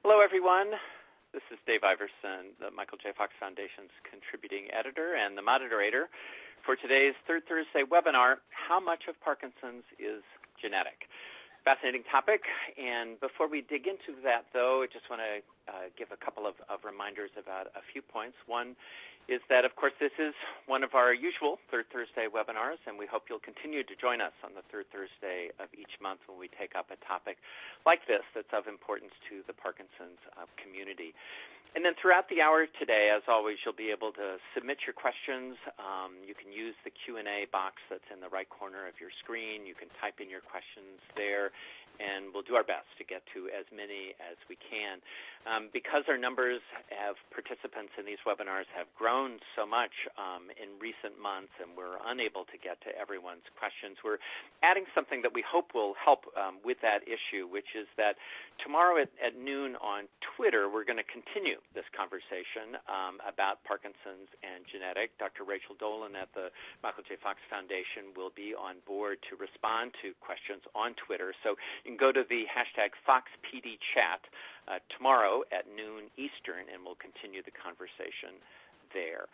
Hello, everyone. This is Dave Iverson, the Michael J. Fox Foundation's contributing editor and the moderator for today's Third Thursday webinar, How Much of Parkinson's is Genetic? Fascinating topic, and before we dig into that, though, I just want to give a couple of reminders about a few points. One is that, of course, this is one of our usual Third Thursday webinars, and we hope you'll continue to join us on the third Thursday of each month when we take up a topic like this that's of importance to the Parkinson's community. And then throughout the hour today, as always, you'll be able to submit your questions. You can use the Q&A box that's in the right corner of your screen. You can type in your questions there, and we'll do our best to get to as many as we can. Because our numbers of participants in these webinars have grown so much in recent months and we're unable to get to everyone's questions, we're adding something that we hope will help with that issue, which is that tomorrow at noon on Twitter, we're going to continue this conversation about Parkinson's and genetic. Dr. Rachel Dolan at the Michael J. Fox Foundation will be on board to respond to questions on Twitter. So you can go to the hashtag FoxPDChat tomorrow at noon Eastern, and we'll continue the conversation there.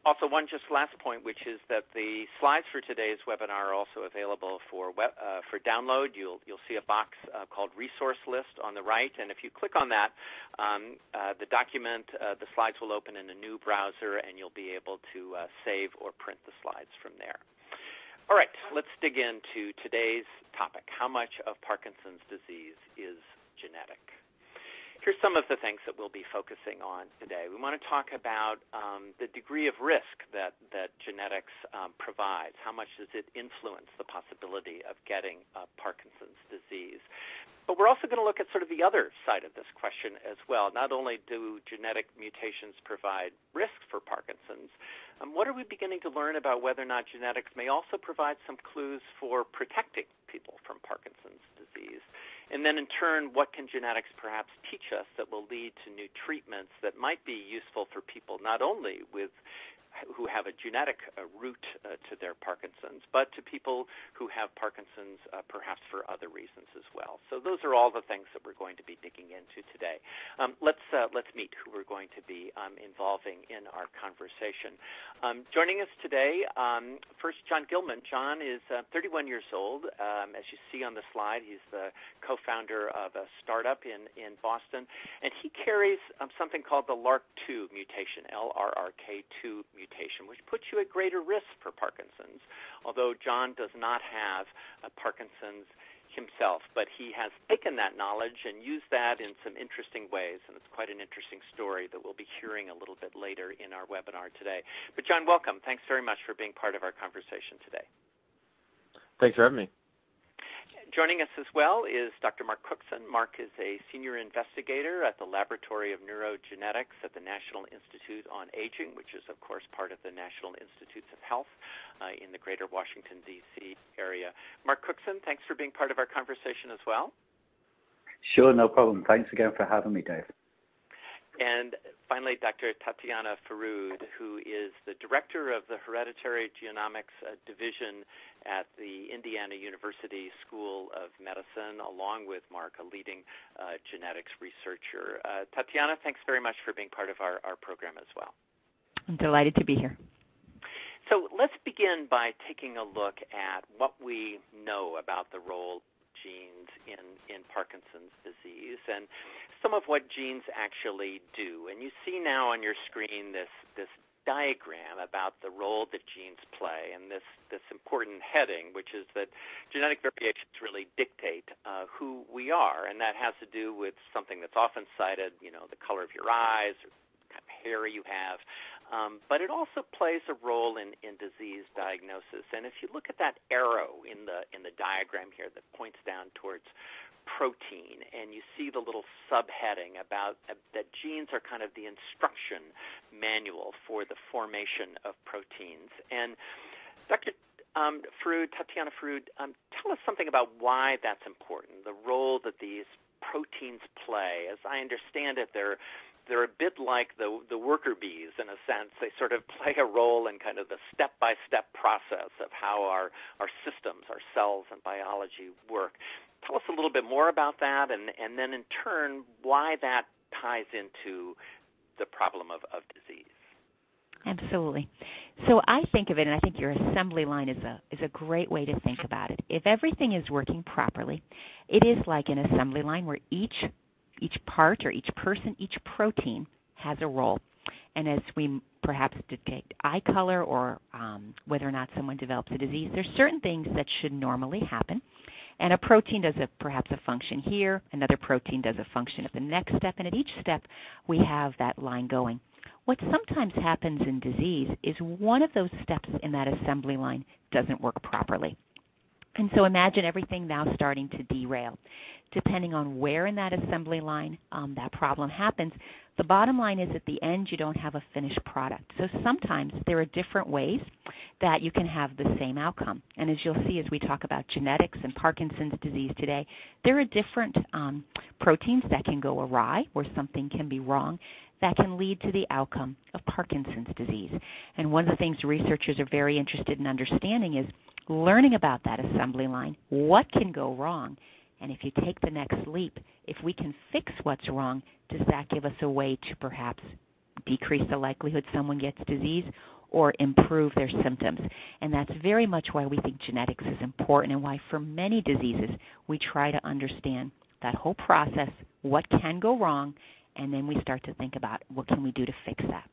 Also, one just last point, which is that the slides for today's webinar are also available for download. You'll see a box called Resource List on the right, and if you click on that, the document, the slides will open in a new browser, and you'll be able to save or print the slides from there. All right, let's dig into today's topic. How much of Parkinson's disease is genetic? Here's some of the things that we'll be focusing on today. We want to talk about the degree of risk that genetics provides. How much does it influence the possibility of getting Parkinson's disease? But we're also going to look at sort of the other side of this question as well. Not only do genetic mutations provide risk for Parkinson's, what are we beginning to learn about whether or not genetics may also provide some clues for protecting people from Parkinson's disease? And then in turn, what can genetics perhaps teach us that will lead to new treatments that might be useful for people not only who have a genetic root to their Parkinson's, but to people who have Parkinson's perhaps for other reasons as well. So those are all the things that we're going to be digging into today. Let's meet who we're going to be involving in our conversation. Joining us today, first, John Gilman. John is 31 years old. As you see on the slide, he's the co-founder of a startup in Boston, and he carries something called the LRRK2 mutation, LRRK2 mutation, which puts you at greater risk for Parkinson's, although John does not have Parkinson's himself, but he has taken that knowledge and used that in some interesting ways, and it's quite an interesting story that we'll be hearing a little bit later in our webinar today. But John, welcome. Thanks very much for being part of our conversation today. Thanks for having me. Joining us as well is Dr. Mark Cookson. Mark is a senior investigator at the Laboratory of Neurogenetics at the National Institute on Aging, which is, of course, part of the National Institutes of Health in the greater Washington, D.C. area. Mark Cookson, thanks for being part of our conversation as well. Sure, no problem. Thanks again for having me, Dave. And finally, Dr. Tatiana Faroud, who is the director of the Hereditary Genomics Division at the Indiana University School of Medicine, along with Mark, a leading genetics researcher. Tatiana, thanks very much for being part of our program as well. I'm delighted to be here. So let's begin by taking a look at what we know about the role genes in Parkinson's disease and some of what genes actually do. And you see now on your screen this diagram about the role that genes play and this important heading, which is that genetic variations really dictate who we are, and that has to do with something that's often cited, the color of your eyes or the kind of hair you have. But it also plays a role in disease diagnosis. And if you look at that arrow in the diagram here that points down towards protein, and you see the little subheading about that genes are kind of the instruction manual for the formation of proteins. And Dr. Tatiana Faroud, tell us something about why that's important, the role that these proteins play. As I understand it, they're they're a bit like the worker bees in a sense. They sort of play a role in kind of the step-by-step process of how our systems, our cells and biology work. Tell us a little bit more about that, and then in turn, why that ties into the problem of disease. Absolutely. So I think of it, and I think your assembly line is a great way to think about it. If everything is working properly, it is like an assembly line where each part or each person, each protein has a role. And as we perhaps detect eye color or whether or not someone develops a disease, there's certain things that should normally happen. And a protein does perhaps a function here, another protein does a function at the next step, and at each step we have that line going. What sometimes happens in disease is one of those steps in that assembly line doesn't work properly. And so imagine everything now starting to derail. Depending on where in that assembly line that problem happens, the bottom line is at the end you don't have a finished product. So sometimes there are different ways that you can have the same outcome. And as you'll see as we talk about genetics and Parkinson's disease today, there are different proteins that can go awry where something can be wrong that can lead to the outcome of Parkinson's disease. And one of the things researchers are very interested in understanding is learning about that assembly line, what can go wrong, and if you take the next leap, if we can fix what's wrong, does that give us a way to perhaps decrease the likelihood someone gets disease or improve their symptoms? And that's very much why we think genetics is important and why for many diseases we try to understand that whole process, what can go wrong, and then we start to think about what can we do to fix that.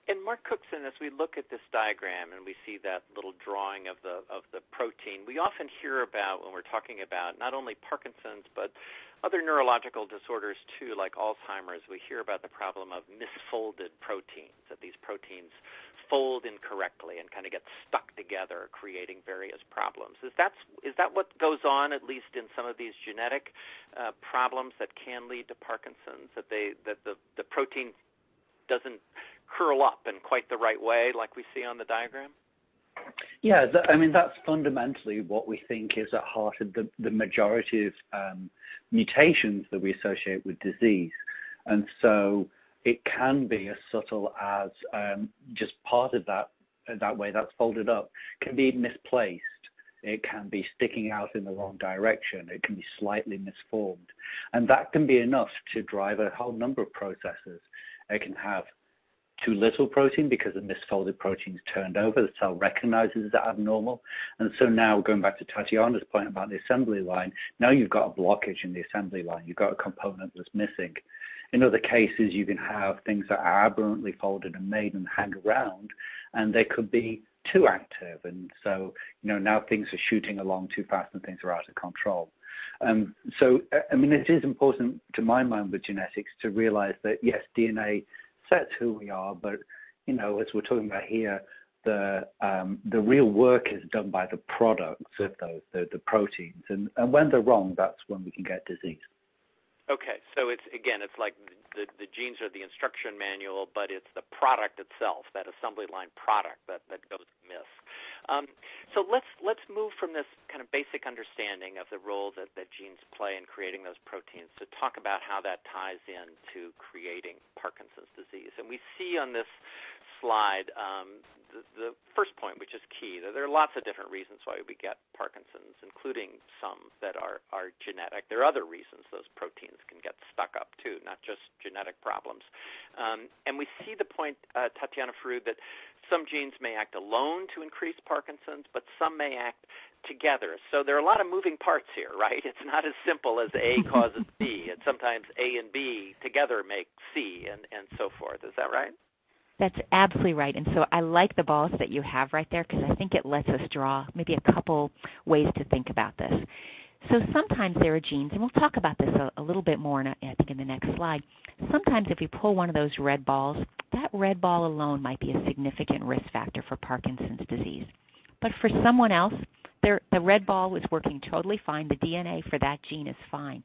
And Mark Cookson, as we look at this diagram and we see that little drawing of the protein, we often hear about when we're talking about not only Parkinson's but other neurological disorders too, like Alzheimer's. We hear about the problem of misfolded proteins, that these proteins fold incorrectly and kind of get stuck together, creating various problems. Is that what goes on, at least in some of these genetic problems that can lead to Parkinson's? That the protein doesn't curl up in quite the right way like we see on the diagram? Yeah, that's fundamentally what we think is at heart of the majority of mutations that we associate with disease. And so it can be as subtle as just part of that way that's folded up can be misplaced. It can be sticking out in the wrong direction. It can be slightly misformed. And that can be enough to drive a whole number of processes. It can have too little protein because the misfolded protein's turned over. The cell recognizes it abnormal. And so now, going back to Tatiana's point about the assembly line, now you've got a blockage in the assembly line. You've got a component that's missing. In other cases, you can have things that are aberrantly folded and made and hang around, and they could be too active. And so, now things are shooting along too fast and things are out of control. It is important to my mind with genetics to realize that, yes, DNA sets who we are, but, as we're talking about here, the real work is done by the products of those, the proteins. And when they're wrong, that's when we can get disease. Okay, so it's like the genes are the instruction manual, but it's the product itself, that assembly line product that goes amiss. So let's move from this kind of basic understanding of the role that genes play in creating those proteins to talk about how that ties into creating Parkinson's disease. And we see on this slide the first point, which is key, that there are lots of different reasons why we get Parkinson's, including some that are genetic. There are other reasons those proteins can get stuck up too, not just genetic problems. And we see the point, Tatiana Farud, that some genes may act alone to increase Parkinson's, but some may act together. So there are a lot of moving parts here, right? It's not as simple as A causes B. And sometimes A and B together make C and so forth. Is that right? That's absolutely right. And so I like the balls that you have right there because I think it lets us draw maybe a couple ways to think about this. So sometimes there are genes, and we'll talk about this a little bit more, I think, in the next slide. Sometimes if you pull one of those red balls, that red ball alone might be a significant risk factor for Parkinson's disease. But for someone else, the red ball was working totally fine. The DNA for that gene is fine.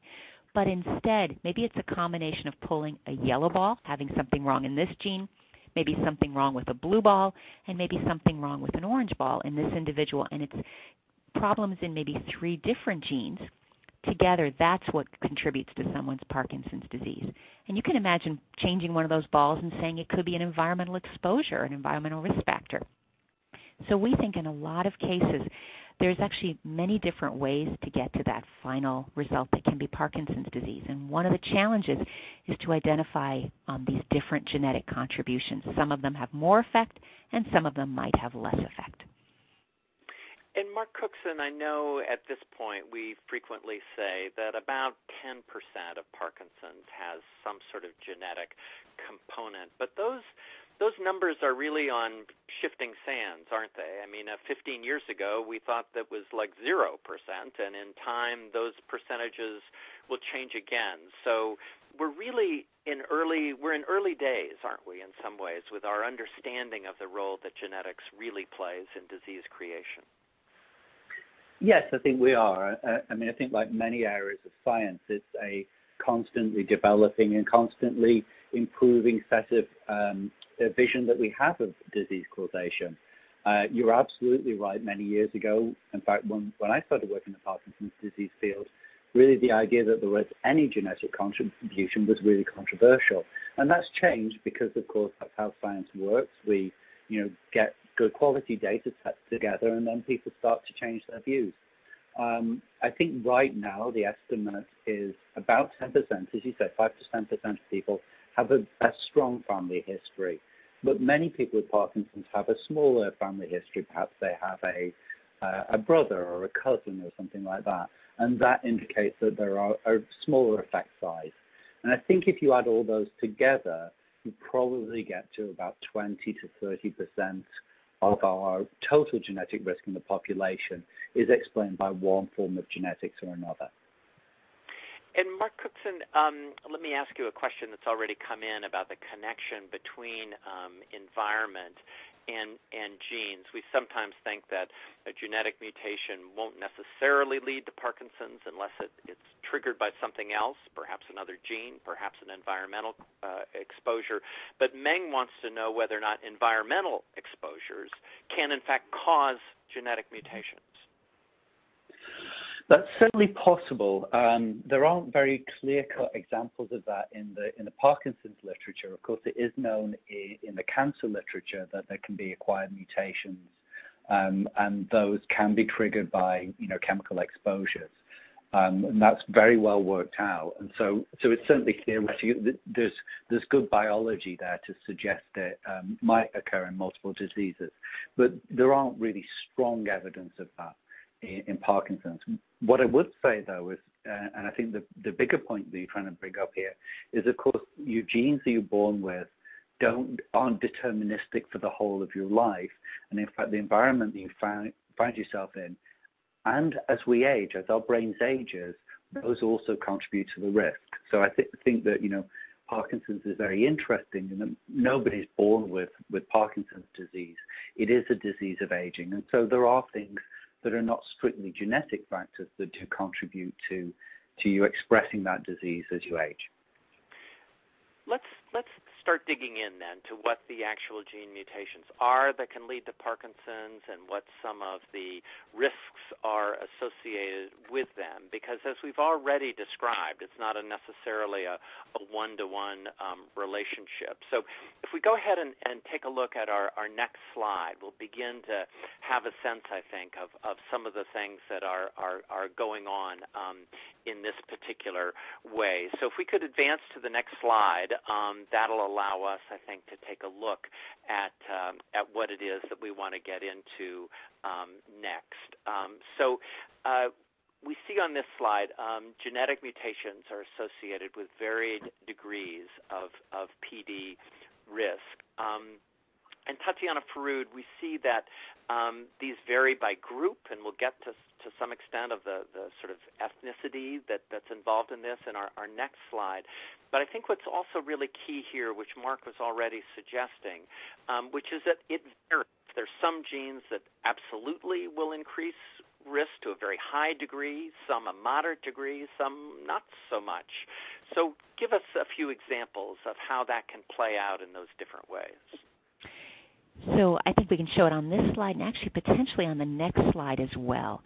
But instead, maybe it's a combination of pulling a yellow ball, having something wrong in this gene, maybe something wrong with a blue ball, and maybe something wrong with an orange ball in this individual. And it's problems in maybe 3 different genes together, that's what contributes to someone's Parkinson's disease. And you can imagine changing one of those balls and saying it could be an environmental exposure, an environmental risk factor. So we think in a lot of cases, there's actually many different ways to get to that final result that can be Parkinson's disease. And one of the challenges is to identify these different genetic contributions. Some of them have more effect, and some of them might have less effect. And Mark Cookson, I know at this point we frequently say that about 10% of Parkinson's has some sort of genetic component, but those numbers are really on shifting sands, aren't they? I mean, 15 years ago, we thought that was like 0%, and in time, those percentages will change again. So we're really in early days, aren't we, in some ways, with our understanding of the role that genetics really plays in disease creation? Yes, I think we are. I mean, I think like many areas of science, it's a constantly developing and constantly improving set of vision that we have of disease causation. You're absolutely right. Many years ago, in fact, when I started working in the Parkinson's disease field, really the idea that there was any genetic contribution was really controversial. And that's changed because, of course, that's how science works. We, get good quality data sets together, and then people start to change their views. I think right now the estimate is about 10%, as you said, 5 to 10% of people have a strong family history. But many people with Parkinson's have a smaller family history. Perhaps they have a brother or a cousin or something like that. And that indicates that there are a smaller effect size. And I think if you add all those together, you probably get to about 20 to 30% of our total genetic risk in the population is explained by one form of genetics or another. And Mark Cookson, let me ask you a question that's already come in about the connection between environment and genes. We sometimes think that a genetic mutation won't necessarily lead to Parkinson's unless it's triggered by something else, perhaps another gene, perhaps an environmental exposure. But Meng wants to know whether or not environmental exposures can in fact cause genetic mutations. That's certainly possible. There aren't very clear-cut examples of that in the Parkinson's literature. Of course, it is known in the cancer literature that there can be acquired mutations, and those can be triggered by chemical exposures. And that's very well worked out. And so it's certainly theoretical. There's good biology there to suggest it might occur in multiple diseases, but there aren't really strong evidence of that in Parkinson's. What I would say, though, is, and I think the bigger point that you're trying to bring up here is, of course, your genes that you're born with aren't deterministic for the whole of your life. And in fact, the environment that you find yourself in, and as we age, as our brains ages, those also contribute to the risk. So I think that, Parkinson's is very interesting, and nobody's born with Parkinson's disease. It is a disease of aging. And so there are things that are not strictly genetic factors that do contribute to you expressing that disease as you age. Let's start digging in then to what the actual gene mutations are that can lead to Parkinson's and what some of the risks are associated with them, because as we've already described, it's not necessarily a one-to-one relationship. So if we go ahead and take a look at our next slide, we'll begin to have a sense, I think, of some of the things that are going on in this particular way. So if we could advance to the next slide, that'll allow us, I think, to take a look at what it is that we want to get into next. So we see on this slide genetic mutations are associated with varied degrees of PD risk. And Tatiana Faroud, we see that these vary by group, and we'll get to some extent of the sort of ethnicity that's involved in this in our next slide. But I think what's also really key here, which Mark was already suggesting, which is that it varies. There's some genes that absolutely will increase risk to a very high degree, some a moderate degree, some not so much. So give us a few examples of how that can play out in those different ways. So I think we can show it on this slide and actually potentially on the next slide as well.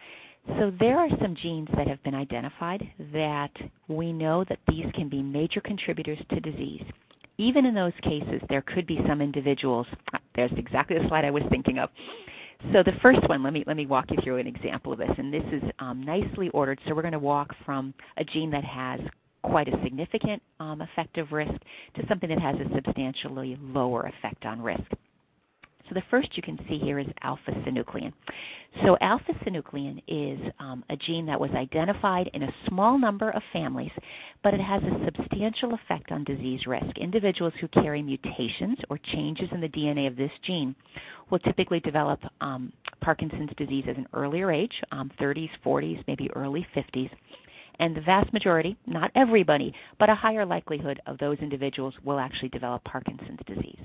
So there are some genes that have been identified that we know that these can be major contributors to disease. Even in those cases, there could be some individuals. There's exactly the slide I was thinking of. So the first one, let me walk you through an example of this, and this is nicely ordered. So we're going to walk from a gene that has quite a significant effect of risk to something that has a substantially lower effect on risk. So the first you can see here is alpha-synuclein. So alpha-synuclein is a gene that was identified in a small number of families, but it has a substantial effect on disease risk. Individuals who carry mutations or changes in the DNA of this gene will typically develop Parkinson's disease at an earlier age, 30s, 40s, maybe early 50s. And the vast majority, not everybody, but a higher likelihood of those individuals will actually develop Parkinson's disease.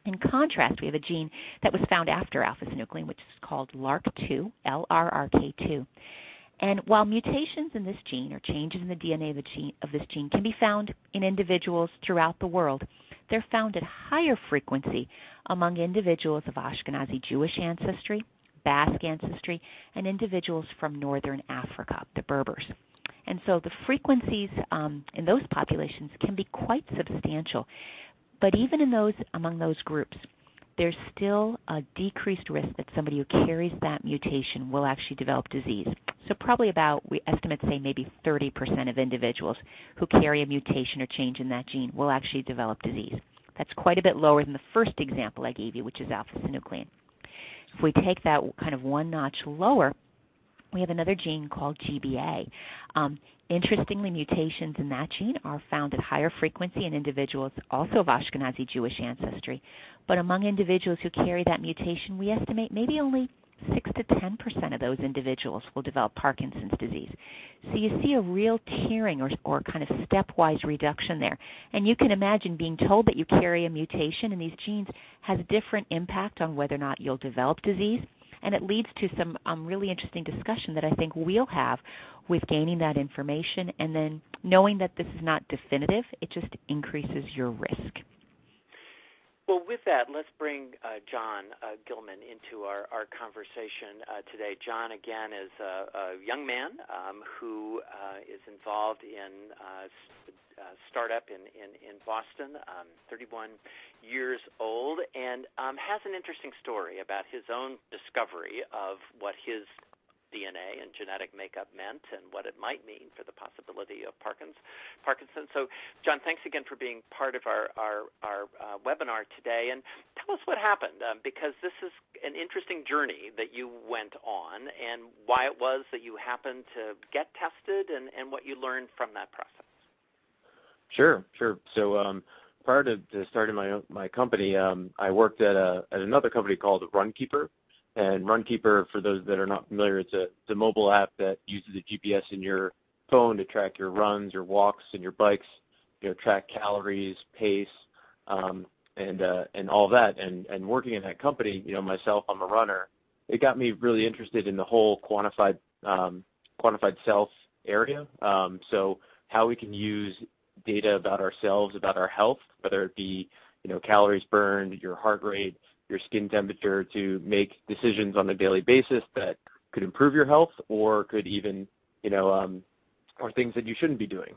In contrast, we have a gene that was found after alpha-synuclein, which is called LRRK2, LRRK2. And while mutations in this gene or changes in the DNA of this gene can be found in individuals throughout the world, they're found at higher frequency among individuals of Ashkenazi Jewish ancestry, Basque ancestry, and individuals from northern Africa, the Berbers. And so the frequencies in those populations can be quite substantial. But even among those groups, there's still a decreased risk that somebody who carries that mutation will actually develop disease. So probably about, we estimate, say, maybe 30% of individuals who carry a mutation or change in that gene will actually develop disease. That's quite a bit lower than the first example I gave you, which is alpha-synuclein. If we take that kind of one notch lower, we have another gene called GBA. Interestingly, mutations in that gene are found at higher frequency in individuals also of Ashkenazi Jewish ancestry. But among individuals who carry that mutation, we estimate maybe only 6 to 10% of those individuals will develop Parkinson's disease. So you see a real tiering or kind of stepwise reduction there. And you can imagine being told that you carry a mutation in these genes has a different impact on whether or not you'll develop disease. And it leads to some really interesting discussion that I think we'll have with gaining that information and then knowing that this is not definitive. It just increases your risk. Well, with that, let's bring John Gilman into our conversation today. John, again, is a young man who is involved in startup in Boston, 31 years old, and has an interesting story about his own discovery of what his DNA and genetic makeup meant and what it might mean for the possibility of Parkinson's. So, John, thanks again for being part of our webinar today. And tell us what happened, because this is an interesting journey that you went on and why it was that you happened to get tested and what you learned from that process. Sure. So prior to starting my company, I worked at another company called Runkeeper. And Runkeeper, for those that are not familiar, it's a mobile app that uses a GPS in your phone to track your runs, your walks, and your bikes. Track calories, pace, and all that. And working in that company, myself, I'm a runner. It got me really interested in the whole quantified self area. So how we can use data about ourselves, about our health, whether it be calories burned, your heart rate, your skin temperature, to make decisions on a daily basis that could improve your health or could even, or things that you shouldn't be doing.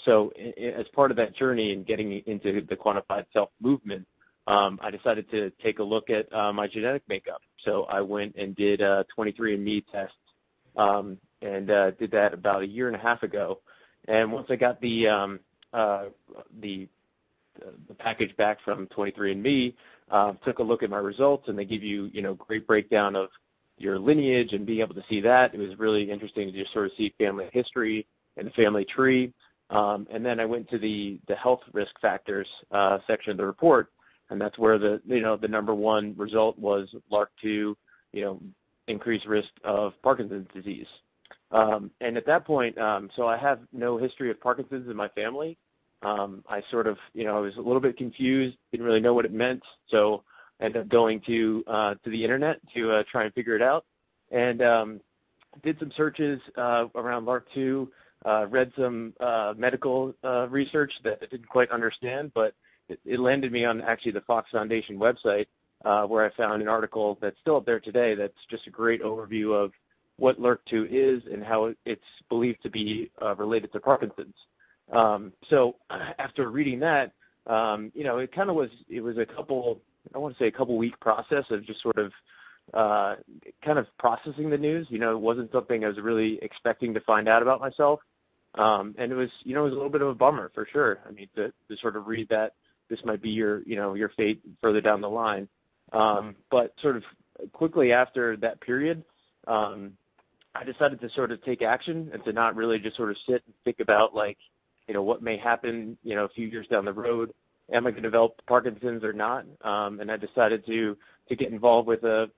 So as part of that journey and getting into the quantified self movement, I decided to take a look at my genetic makeup. So I went and did a 23andMe test and did that about a year and a half ago. And once I got the package back from 23andMe, took a look at my results, and they give you, great breakdown of your lineage and being able to see that. It was really interesting to just sort of see family history and the family tree. And then I went to the health risk factors section of the report, and that's where the number one result was LRRK2, increased risk of Parkinson's disease. And at that point, so I have no history of Parkinson's in my family. I sort of, I was a little bit confused, didn't really know what it meant, so I ended up going to the internet to try and figure it out, and did some searches around LRRK2, read some medical research that I didn't quite understand, but it landed me on actually the Fox Foundation website, where I found an article that's still up there today that's just a great overview of what LRRK2 is and how it's believed to be related to Parkinson's. So after reading that, it kind of was a couple week process of just sort of kind of processing the news. It wasn't something I was really expecting to find out about myself. And it was a little bit of a bummer for sure. I mean, to sort of read that this might be your fate further down the line. But sort of quickly after that period, I decided to sort of take action and to not really just sort of sit and think about what may happen, a few years down the road. Am I going to develop Parkinson's or not? And I decided to get involved with the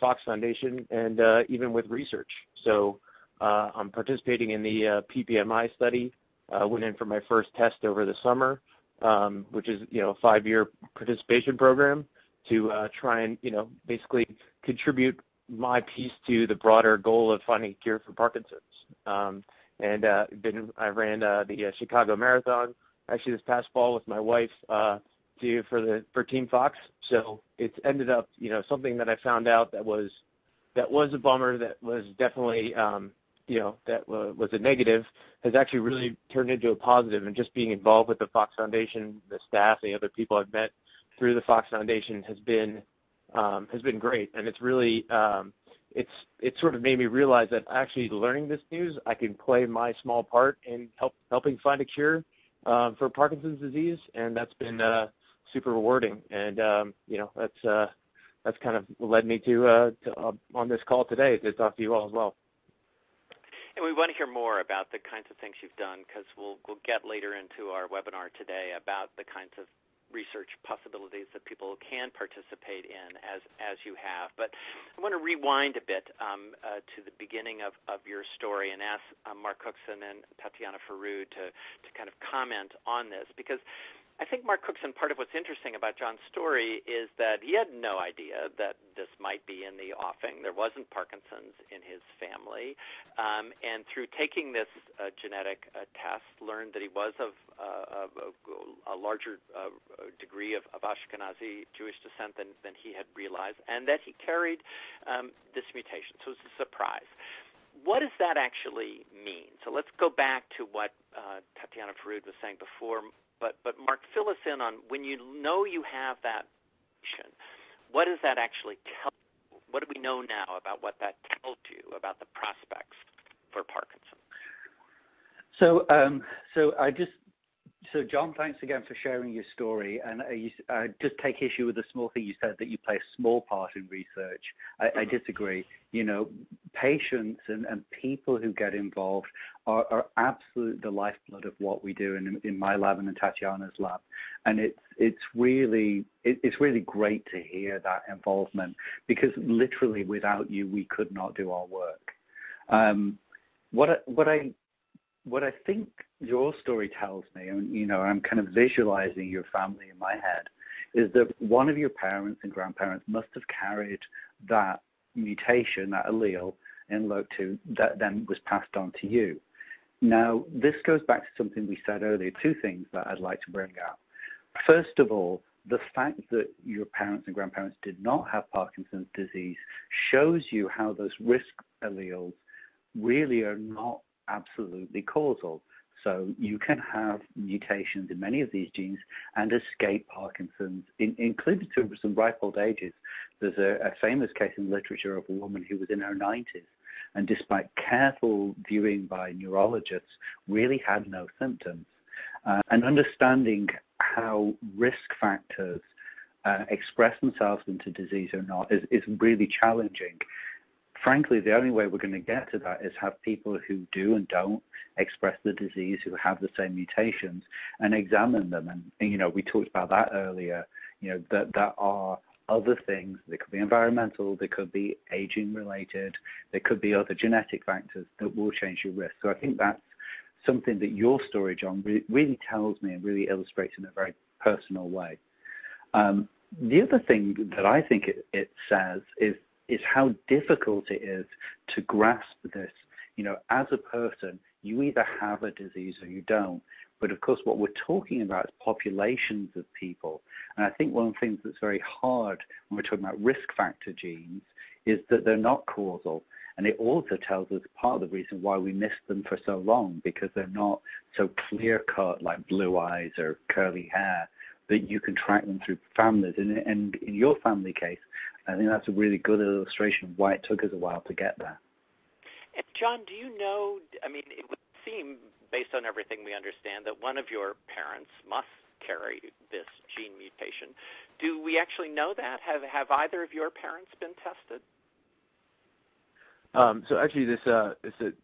Fox Foundation and even with research. So I'm participating in the PPMI study. Went in for my first test over the summer, which is a 5-year participation program to try and basically contribute my piece to the broader goal of finding a cure for Parkinson's. I ran the Chicago Marathon actually this past fall with my wife for Team Fox. So it's ended up something that I found out that was a bummer, that was definitely that was a negative, has actually really turned into a positive. And just being involved with the Fox Foundation, the staff, the other people I've met through the Fox Foundation has been great. And it's really it's sort of made me realize that actually learning this news, I can play my small part in helping find a cure for Parkinson's disease, and that's been super rewarding. And that's kind of led me to on this call today to talk to you all as well. And we want to hear more about the kinds of things you've done, because we'll get later into our webinar today about the kinds of research possibilities that people can participate in as you have. But I want to rewind a bit to the beginning of your story and ask Mark Cookson and Tatiana Farud to kind of comment on this, because I think Mark Cookson, part of what's interesting about John's story is that he had no idea that this might be in the offing. There wasn't Parkinson's in his family. And through taking this genetic test, learned that he was of a larger degree of Ashkenazi Jewish descent than he had realized, and that he carried this mutation. So it was a surprise. What does that actually mean? So let's go back to what Tatiana Farud was saying before. But Mark, fill us in on when you know you have that mutation, what does that actually tell you? What do we know now about what that tells you about the prospects for Parkinson's? So John, thanks again for sharing your story. And I just take issue with the small thing you said, that you play a small part in research. I disagree. Patients and people who get involved are absolutely the lifeblood of what we do in my lab and in Tatiana's lab. And it's really great to hear that involvement, because literally without you, we could not do our work. What I think your story tells me, and I'm kind of visualizing your family in my head, is that one of your parents and grandparents must have carried that mutation, that allele in LRRK2 that then was passed on to you. Now, this goes back to something we said earlier, 2 things that I'd like to bring out. First of all, the fact that your parents and grandparents did not have Parkinson's disease shows you how those risk alleles really are not absolutely causal. So you can have mutations in many of these genes and escape Parkinson's, including to some ripe old ages. There's a famous case in literature of a woman who was in her 90s, and despite careful viewing by neurologists, really had no symptoms. And understanding how risk factors express themselves into disease or not is really challenging. Frankly, the only way we're going to get to that is have people who do and don't express the disease, who have the same mutations, and examine them. And we talked about that earlier, that there are other things. They could be environmental, they could be aging related, there could be other genetic factors that will change your risk. So I think that's something that your story, John, really tells me and really illustrates in a very personal way. The other thing that I think it says is how difficult it is to grasp this. As a person, you either have a disease or you don't, But of course, what we're talking about is populations of people. And I think one of the things that's very hard when we're talking about risk factor genes is that they're not causal. And it also tells us part of the reason why we missed them for so long, because they're not so clear-cut like blue eyes or curly hair that you can track them through families. And in your family case, I think that's a really good illustration of why it took us a while to get there. And John, do you know, I mean, it would seem, based on everything we understand, that one of your parents must carry this gene mutation. Do we actually know that? Have either of your parents been tested? So actually,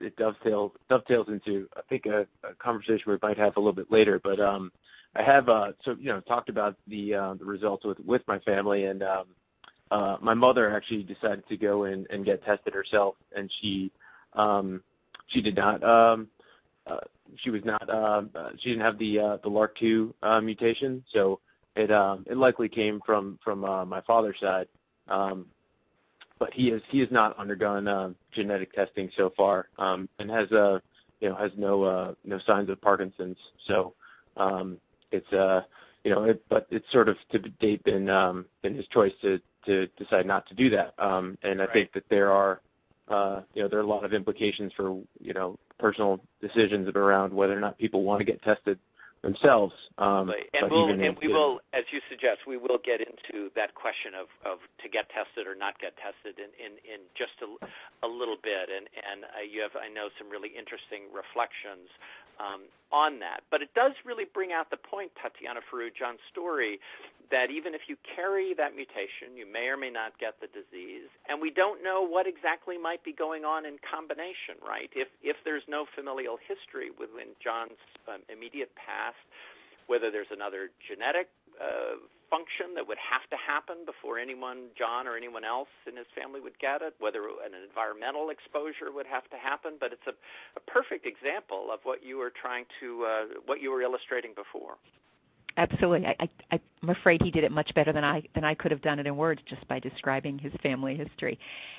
it dovetails into, I think, a conversation we might have a little bit later. But I have talked about the results with my family, and my mother actually decided to go and get tested herself, and she did not. She was not. She didn't have the LRRK2 mutation, so it likely came from my father's side. But he has not undergone genetic testing so far, and has no signs of Parkinson's. So but it's sort of to date been his choice to decide not to do that. And I think that there are there are a lot of implications for personal decisions around whether or not people want to get tested themselves. And we will, as you suggest, we will get into that question of to get tested or not get tested in just a little bit. And you have, I know, some really interesting reflections on that. But it does really bring out the point, Tatiana Farooq, John's story, that even if you carry that mutation, you may or may not get the disease, and we don't know what exactly might be going on in combination, right? If there's no familial history within John's immediate past, whether there's another genetic function that would have to happen before anyone, John or anyone else in his family would get it, whether an environmental exposure would have to happen, but it's a perfect example of what you were what you were illustrating before. Absolutely. I'm afraid he did it much better than I could have done it in words just by describing his family history.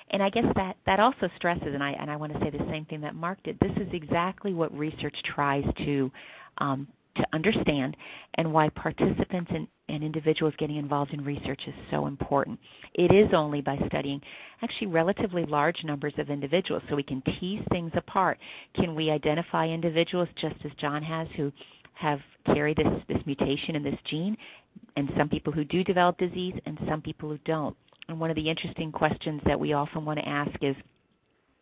And I guess that also stresses, and I want to say the same thing that Mark did. This is exactly what research tries to understand, and why participants and individuals getting involved in research is so important. It is only by studying actually relatively large numbers of individuals so we can tease things apart. Can we identify individuals, just as John has, who have carried this mutation in this gene, and some people who do develop disease and some people who don't? And one of the interesting questions that we often want to ask is,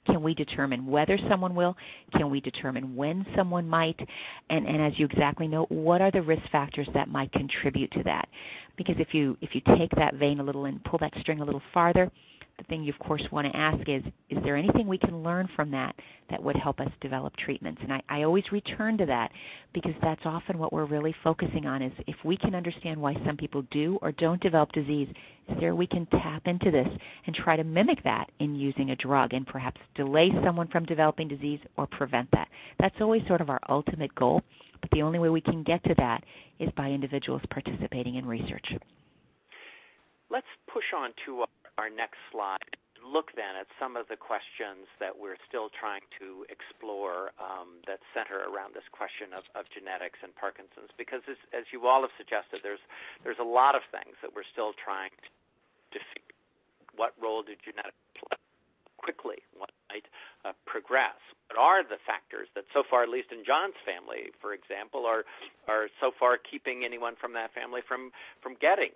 can we determine whether someone will? Can we determine when someone might? And as you exactly know, what are the risk factors that might contribute to that? Because if you take that vein a little and pull that string a little farther, the thing you, of course, want to ask is there anything we can learn from that would help us develop treatments? And I always return to that, because that's often what we're really focusing on, is if we can understand why some people do or don't develop disease, is there we can tap into this and try to mimic that in using a drug and perhaps delay someone from developing disease or prevent that. That's always sort of our ultimate goal, but the only way we can get to that is by individuals participating in research. Let's push on to our next slide. Look then at some of the questions that we're still trying to explore that center around this question of genetics and Parkinson's, because as you all have suggested, there's a lot of things that we're still trying to figure. What role do genetics play? Quickly, what might progress? What are the factors that so far, at least in John's family, for example, are so far keeping anyone from that family from getting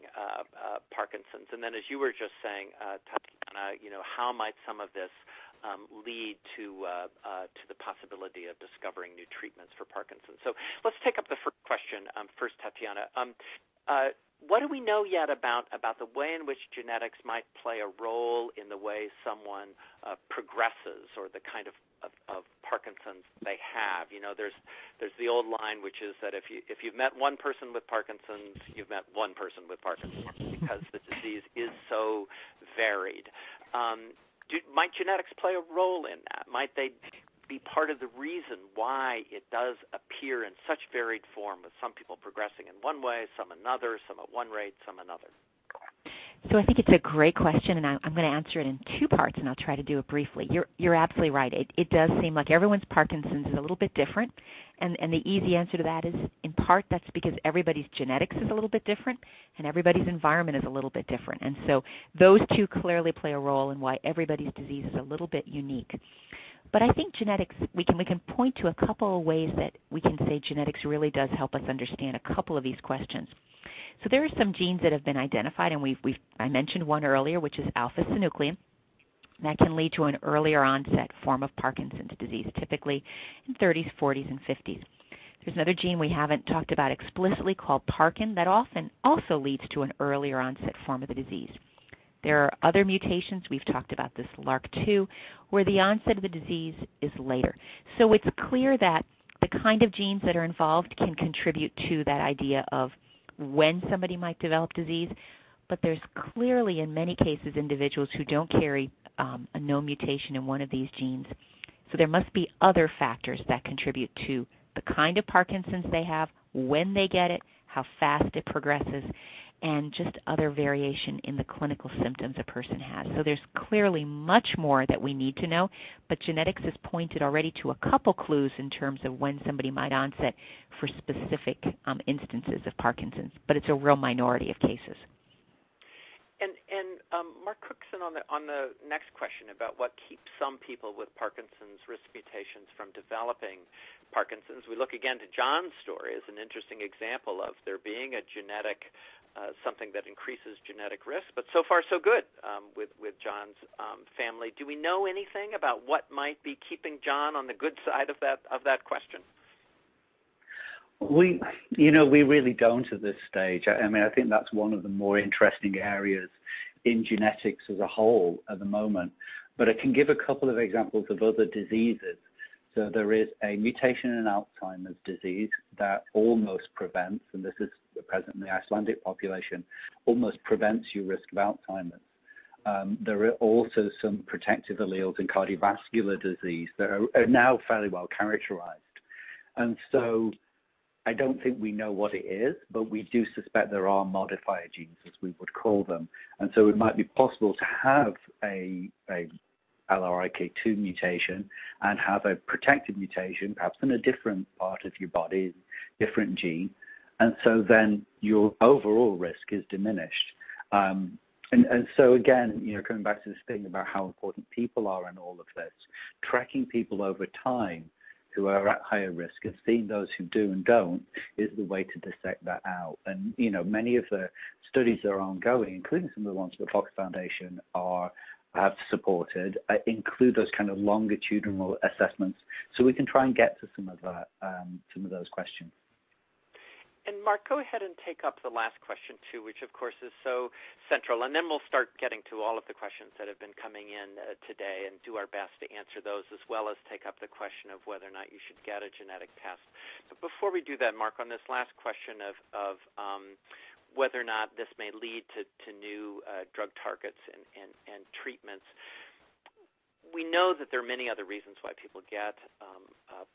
Parkinson's? And then, as you were just saying, Tatiana, how might some of this lead to the possibility of discovering new treatments for Parkinson's? So let's take up the first question first, Tatiana. What do we know yet about the way in which genetics might play a role in the way someone progresses, or the kind of Parkinson's they have? There's the old line, which is that if you've met one person with Parkinson's, you've met one person with Parkinson's, because the disease is so varied. Might genetics play a role in that? Might they be part of the reason why it does appear in such varied form, with some people progressing in one way, some another, some at one rate, some another? So I think it's a great question, and I'm going to answer it in two parts, and I'll try to do it briefly. You're absolutely right. It does seem like everyone's Parkinson's is a little bit different, and the easy answer to that is, in part, that's because everybody's genetics is a little bit different, and everybody's environment is a little bit different. And so those two clearly play a role in why everybody's disease is a little bit unique. But I think genetics, we can point to a couple of ways that we can say genetics really does help us understand a couple of these questions. So there are some genes that have been identified, and I mentioned one earlier, which is alpha-synuclein. That can lead to an earlier onset form of Parkinson's disease, typically in 30s, 40s, and 50s. There's another gene we haven't talked about explicitly called PARKIN that often also leads to an earlier onset form of the disease. There are other mutations, we've talked about this LRRK2, where the onset of the disease is later. So it's clear that the kind of genes that are involved can contribute to that idea of when somebody might develop disease, but there's clearly in many cases individuals who don't carry a known mutation in one of these genes. So there must be other factors that contribute to the kind of Parkinson's they have, when they get it, how fast it progresses, and just other variation in the clinical symptoms a person has. So there's clearly much more that we need to know, but genetics has pointed already to a couple clues in terms of when somebody might onset for specific instances of Parkinson's, but it's a real minority of cases. And Mark Cookson, on the next question about what keeps some people with Parkinson's risk mutations from developing Parkinson's, we look again to John's story as an interesting example of there being a genetic something that increases genetic risk, but so far so good with John's family. Do we know anything about what might be keeping John on the good side of that question? We really don't at this stage. I mean, I think that's one of the more interesting areas in genetics as a whole at the moment. But I can give a couple of examples of other diseases. So there is a mutation in Alzheimer's disease that almost prevents, and this is present in the Icelandic population, almost prevents your risk of Alzheimer's. There are also some protective alleles in cardiovascular disease that are now fairly well characterized. And so I don't think we know what it is, but we do suspect there are modifier genes, as we would call them. And so it might be possible to have a LRRK2 mutation and have a protective mutation, perhaps in a different part of your body, different gene. And so then your overall risk is diminished. And so again, coming back to this thing about how important people are in all of this, tracking people over time who are at higher risk and seeing those who do and don't is the way to dissect that out. And, many of the studies that are ongoing, including some of the ones that the Fox Foundation have supported, include those kind of longitudinal assessments, so we can try and get to some of those questions. And Mark, go ahead and take up the last question too, which of course is so central, and then we'll start getting to all of the questions that have been coming in today and do our best to answer those, as well as take up the question of whether or not you should get a genetic test. But before we do that, Mark, on this last question of whether or not this may lead to new drug targets and treatments, we know that there are many other reasons why people get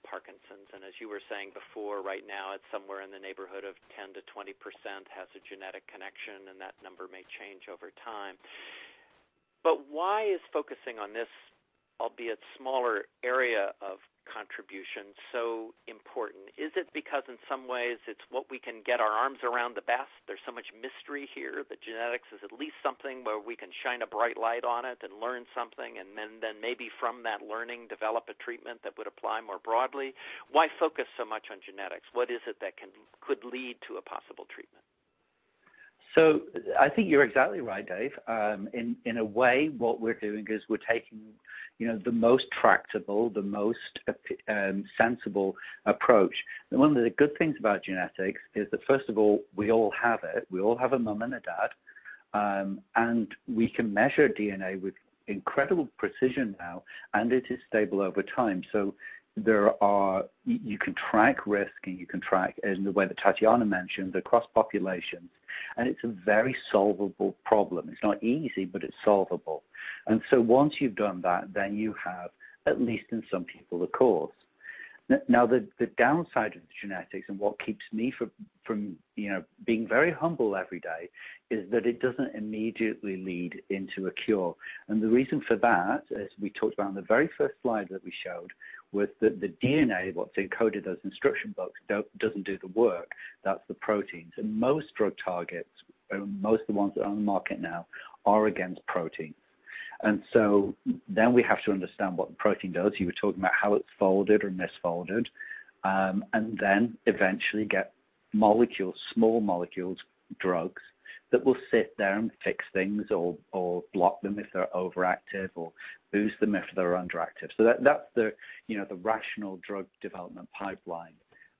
Parkinson's, and as you were saying before, right now it's somewhere in the neighborhood of 10 to 20% has a genetic connection, and that number may change over time. But why is focusing on this, albeit smaller, area of contribution so important? Is it because in some ways it's what we can get our arms around the best? There's so much mystery here that genetics is at least something where we can shine a bright light on it and learn something, and then maybe from that learning develop a treatment that would apply more broadly? Why focus so much on genetics? What is it that could lead to a possible treatment? So I think you're exactly right, Dave. In a way, what we're doing is we're taking, the most tractable, the most sensible approach. And one of the good things about genetics is that, first of all, we all have it. We all have a mum and a dad, and we can measure DNA with incredible precision now, and it is stable over time. So you can track risk, and you can track, in the way that Tatiana mentioned, across populations, and it's a very solvable problem. It's not easy, but it's solvable. And so once you've done that, then you have, at least in some people, the cause. Now, the downside of the genetics and what keeps me from being very humble every day is that it doesn't immediately lead into a cure. And the reason for that, as we talked about in the very first slide that we showed, was that the DNA, what's encoded those instruction books, doesn't do the work. That's the proteins. And most drug targets, most of the ones that are on the market now, are against proteins. And so then we have to understand what the protein does. You were talking about how it's folded or misfolded, and then eventually get molecules, small molecules, drugs, that will sit there and fix things or block them if they're overactive or boost them if they're underactive. So that's the rational drug development pipeline.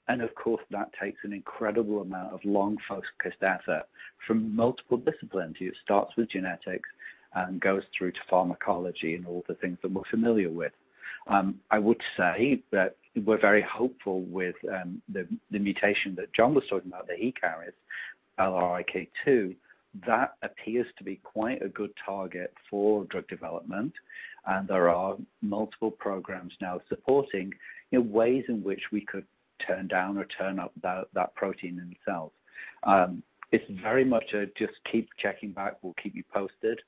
And of course, that takes an incredible amount of long focused effort from multiple disciplines. It starts with genetics and goes through to pharmacology and all the things that we're familiar with. I would say that we're very hopeful with the mutation that John was talking about that he carries, LRIK2. That appears to be quite a good target for drug development, and there are multiple programs now supporting ways in which we could turn down or turn up that protein in cells. It's very much a just keep checking back, we'll keep you posted.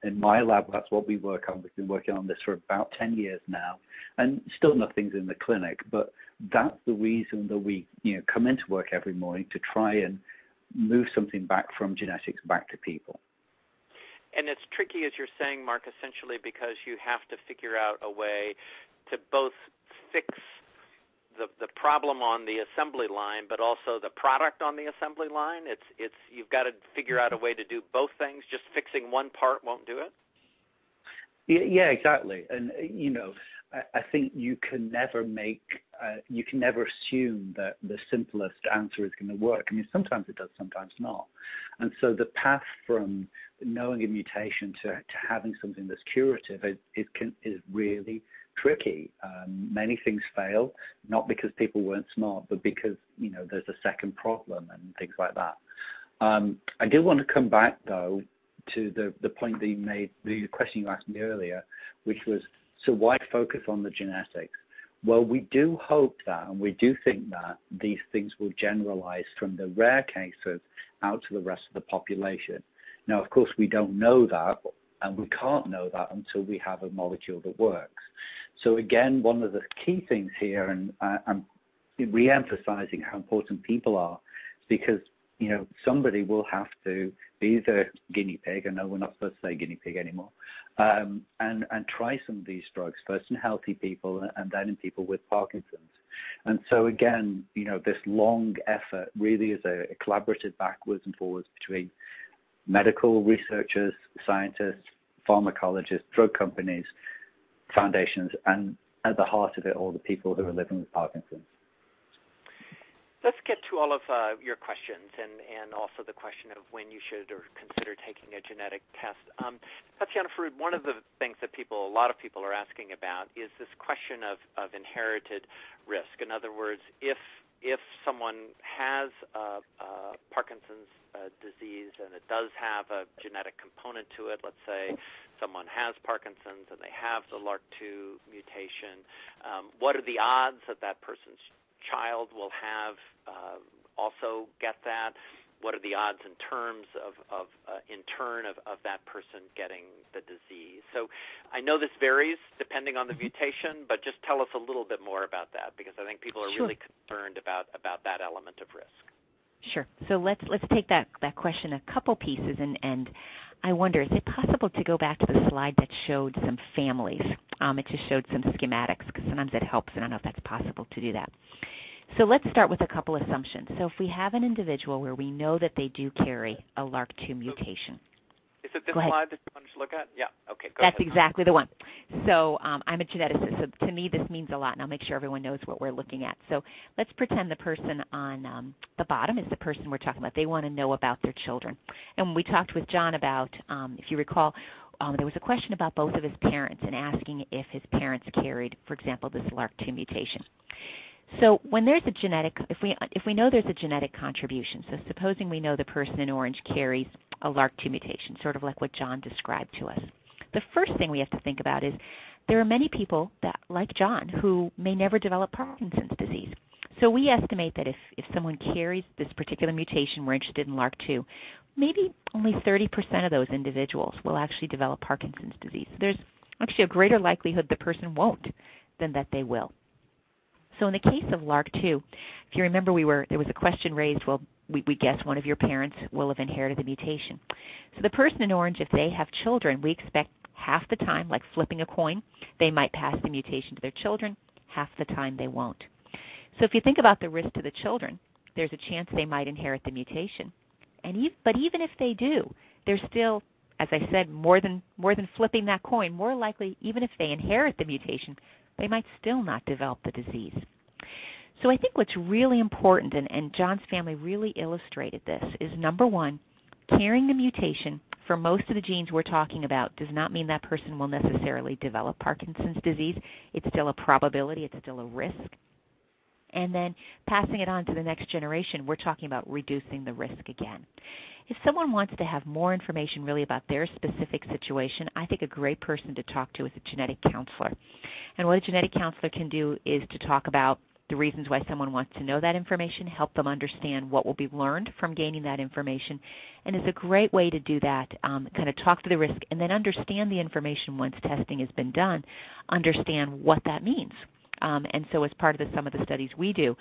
In my lab, that's what we work on. We've been working on this for about 10 years now, and still nothing's in the clinic. But that's the reason that we come into work every morning to try and move something back from genetics back to people. And it's tricky, as you're saying, Mark, essentially because you have to figure out a way to both fix the problem on the assembly line, but also the product on the assembly line. It's you've got to figure out a way to do both things. Just fixing one part won't do it. Yeah, exactly. And I think you can never assume that the simplest answer is going to work. I mean, sometimes it does, sometimes not. And so the path from knowing a mutation to having something that's curative is really tricky. Many things fail, not because people weren't smart, but because there's a second problem and things like that. I do want to come back though to the point that you made, the question you asked me earlier, which was, so why focus on the genetics? Well, we do hope that, and we do think that these things will generalize from the rare cases out to the rest of the population. Now, of course, we don't know that, and we can't know that until we have a molecule that works. So again, one of the key things here, and I'm re-emphasizing how important people are, is because somebody will have to be the guinea pig. I know we're not supposed to say guinea pig anymore, and try some of these drugs, first in healthy people and then in people with Parkinson's. And so again, this long effort really is a collaborative backwards and forwards between medical researchers, scientists, pharmacologists, drug companies, foundations, and at the heart of it, all the people who are living with Parkinson's. Let's get to all of your questions and also the question of when you should or consider taking a genetic test. Tatiana Farood, one of the things that a lot of people are asking about is this question of inherited risk. In other words, if someone has Parkinson's disease and it does have a genetic component to it, let's say someone has Parkinson's and they have the LRRK2 mutation, what are the odds that that person's child will have also get that? What are the odds in terms of that person getting the disease? So I know this varies depending on the mutation, but just tell us a little bit more about that, because I think people are really concerned about that element of risk. Sure. So let's take that question a couple pieces, and I wonder, is it possible to go back to the slide that showed some families? It just showed some schematics, because sometimes it helps, and I don't know if that's possible to do that. So let's start with a couple assumptions. So if we have an individual where we know that they do carry a LRRK2 mutation. Is it this slide that you wanted to look at? Yeah. Okay, go That's ahead. exactly the one. So I'm a geneticist, so to me this means a lot, and I'll make sure everyone knows what we're looking at. So let's pretend the person on the bottom is the person we're talking about. They want to know about their children. And we talked with John about, if you recall, there was a question about both of his parents and asking if his parents carried, for example, this LRRK2 mutation. So when there's a genetic, if we know there's a genetic contribution, so supposing we know the person in orange carries a LRRK2 mutation, sort of like what John described to us, The first thing we have to think about is there are many people that, like John, who may never develop Parkinson's disease. So we estimate that if someone carries this particular mutation, we're interested in LRRK2, maybe only 30% of those individuals will actually develop Parkinson's disease. There's actually a greater likelihood the person won't than that they will. So in the case of LRRK2, if you remember, there was a question raised, well, we guess one of your parents will have inherited the mutation. So the person in orange, if they have children, we expect half the time, like flipping a coin, they might pass the mutation to their children. Half the time they won't. So if you think about the risk to the children, there's a chance they might inherit the mutation. But even if they do, they're still, as I said, more than flipping that coin, more likely, even if they inherit the mutation, they might still not develop the disease. So I think what's really important, and John's family really illustrated this, is number one, carrying the mutation for most of the genes we're talking about does not mean that person will necessarily develop Parkinson's disease. It's still a probability. It's still a risk. And then passing it on to the next generation, we're talking about reducing the risk again. If someone wants to have more information really about their specific situation, I think a great person to talk to is a genetic counselor. And what a genetic counselor can do is to talk about the reasons why someone wants to know that information, help them understand what will be learned from gaining that information, and it's a great way to do that, kind of talk to the risk and then understand the information once testing has been done, understand what that means. And so as part of some of the studies we do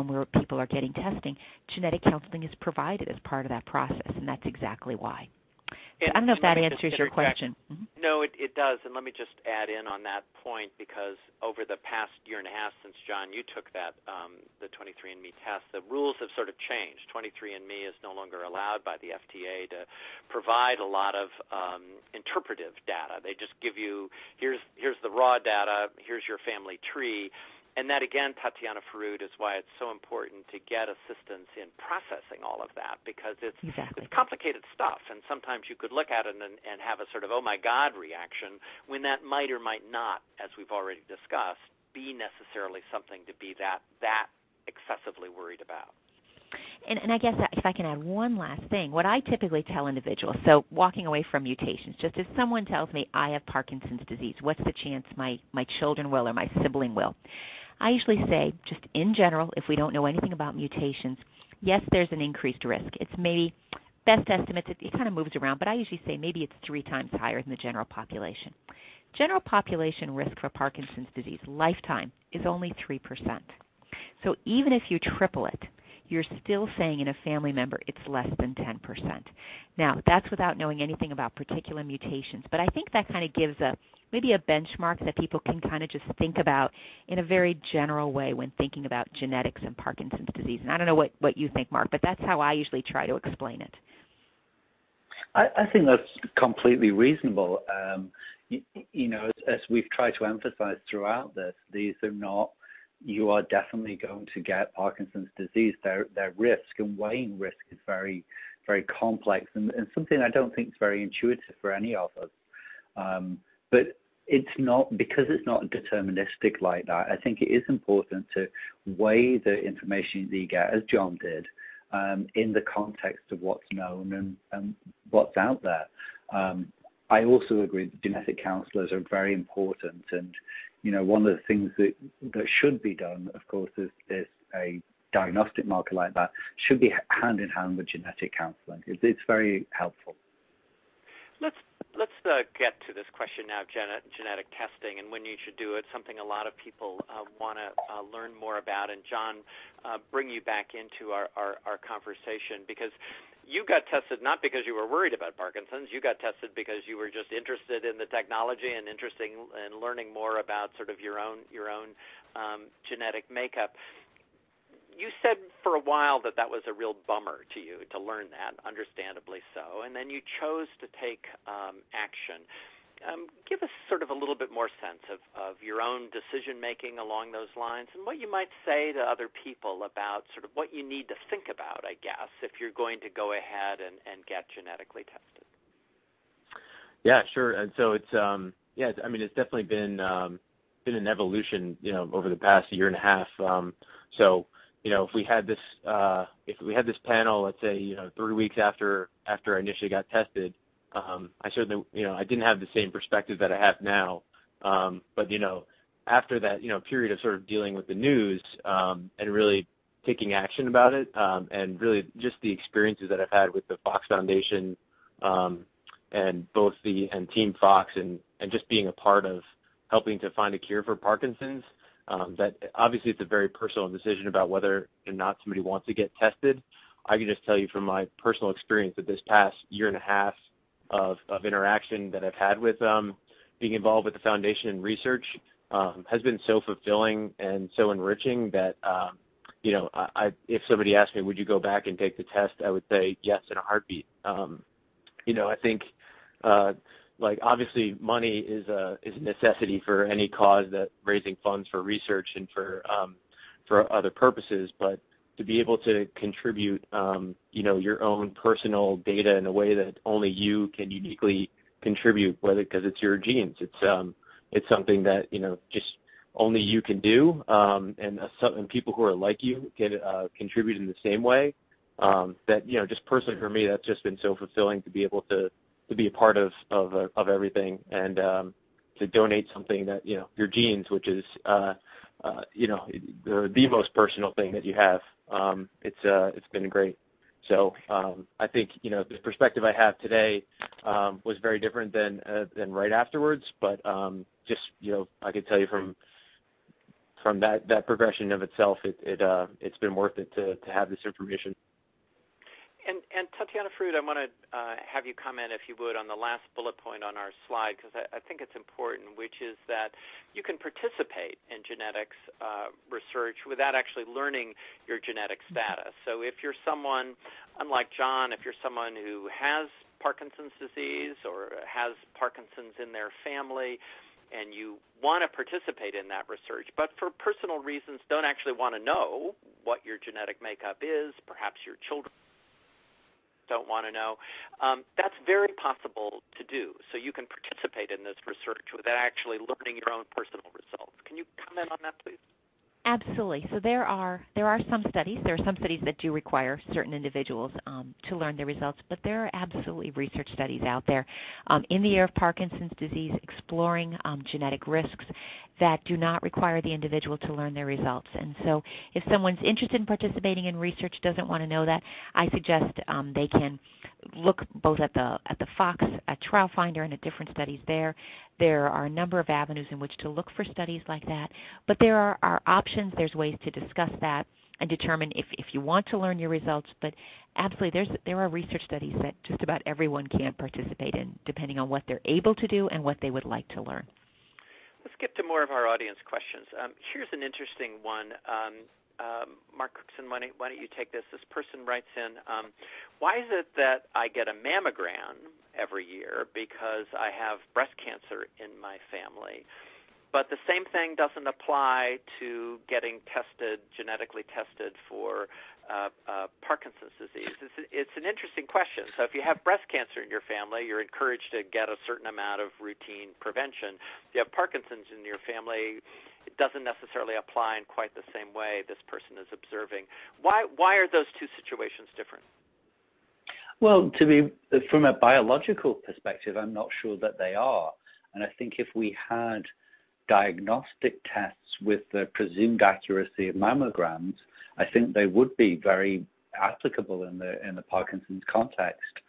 where people are getting testing, genetic counseling is provided as part of that process, and that's exactly why. So I don't know if that answers your question. Mm-hmm. No, it does, and let me just add in on that point, because over the past year and a half since, John, you took that, the 23andMe test, the rules have sort of changed. 23andMe is no longer allowed by the FDA to provide a lot of interpretive data. They just give you, here's the raw data, here's your family tree. And that, again, Tatiana Faroud, is why it's so important to get assistance in processing all of that, because it's complicated stuff. And sometimes you could look at it and have a sort of, oh, my God, reaction, when that might or might not, as we've already discussed, be necessarily something to be that excessively worried about. And I guess if I can add one last thing, what I typically tell individuals, so walking away from mutations, just if someone tells me I have Parkinson's disease, what's the chance my children will or my sibling will? I usually say, just in general, if we don't know anything about mutations, yes, there's an increased risk. It's maybe, best estimates, it kind of moves around, but I usually say maybe it's 3 times higher than the general population. General population risk for Parkinson's disease, lifetime, is only 3%. So even if you triple it, you're still saying in a family member it's less than 10%. Now, that's without knowing anything about particular mutations, but I think that kind of gives maybe a benchmark that people can kind of just think about in a very general way when thinking about genetics and Parkinson's disease. And I don't know what you think, Mark, but that's how I usually try to explain it. I think that's completely reasonable. As we've tried to emphasize throughout this, these are not, you are definitely going to get Parkinson's disease. Their risk and weighing risk is very, very complex and something I don't think is very intuitive for any of us. But it's not, because it's not deterministic like that, I think it is important to weigh the information that you get, as John did, in the context of what's known and what's out there. I also agree that genetic counselors are very important, and one of the things that should be done, of course, is a diagnostic marker like that should be hand in hand with genetic counseling. It's very helpful. Let's get to this question now, genetic testing, and when you should do it, something a lot of people want to learn more about. And John, bring you back into our conversation, because you got tested not because you were worried about Parkinson's. You got tested because you were just interested in the technology and interested in learning more about sort of your own genetic makeup. You said for a while that was a real bummer to you to learn that, understandably so, and then you chose to take action. Give us sort of a little bit more sense of your own decision-making along those lines, and what you might say to other people about sort of what you need to think about, I guess, if you're going to go ahead and get genetically tested. Yeah, sure. And so it's it's definitely been an evolution, over the past year and a half. If we had this panel, let's say, 3 weeks after I initially got tested, I certainly, I didn't have the same perspective that I have now. But, after that, period of sort of dealing with the news and really taking action about it, and really just the experiences that I've had with the Fox Foundation and Team Fox and just being a part of helping to find a cure for Parkinson's, that obviously it's a very personal decision about whether or not somebody wants to get tested. I can just tell you from my personal experience that this past year and a half of interaction that I've had with being involved with the foundation and research has been so fulfilling and so enriching that, if somebody asked me, would you go back and take the test, I would say yes in a heartbeat. I think, obviously money is a necessity for any cause that raising funds for research and for other purposes, but to be able to contribute, your own personal data in a way that only you can uniquely contribute, whether because it's your genes, it's something that just only you can do, and people who are like you can contribute in the same way. That just personally for me, that's just been so fulfilling to be able to be a part of everything and to donate something that your genes, which is the most personal thing that you have. It's been great. So I think the perspective I have today was very different than right afterwards. But just I could tell you from that progression of itself, it's been worth it to have this information. And Tatiana Fruit, I want to have you comment, if you would, on the last bullet point on our slide, because I think it's important, which is that you can participate in genetics research without actually learning your genetic status. So if you're someone, unlike John, if you're someone who has Parkinson's disease or has Parkinson's in their family, and you want to participate in that research, but for personal reasons don't actually want to know what your genetic makeup is, perhaps your children don't want to know, that's very possible to do. So you can participate in this research without actually learning your own personal results. Can you comment on that, please? Absolutely. So there are some studies. There are some studies that do require certain individuals to learn their results, but there are absolutely research studies out there in the area of Parkinson's disease exploring genetic risks that do not require the individual to learn their results. And so if someone's interested in participating in research, doesn't want to know that, I suggest they can look both at the Fox, at Trial Finder, and at different studies there. There are a number of avenues in which to look for studies like that, but there are options. There's ways to discuss that and determine if you want to learn your results. But absolutely, there are research studies that just about everyone can participate in, depending on what they're able to do and what they would like to learn. Let's get to more of our audience questions. Here's an interesting one. Mark Cookson, why don't you take this? This person writes in, why is it that I get a mammogram every year because I have breast cancer in my family, but the same thing doesn't apply to getting genetically tested for Parkinson's disease? It's an interesting question. So if you have breast cancer in your family, you're encouraged to get a certain amount of routine prevention. If you have Parkinson's in your family, it doesn't necessarily apply in quite the same way this person is observing. Why are those two situations different? Well, from a biological perspective, I'm not sure that they are. And I think if we had diagnostic tests with the presumed accuracy of mammograms, I think they would be very applicable in the Parkinson's context.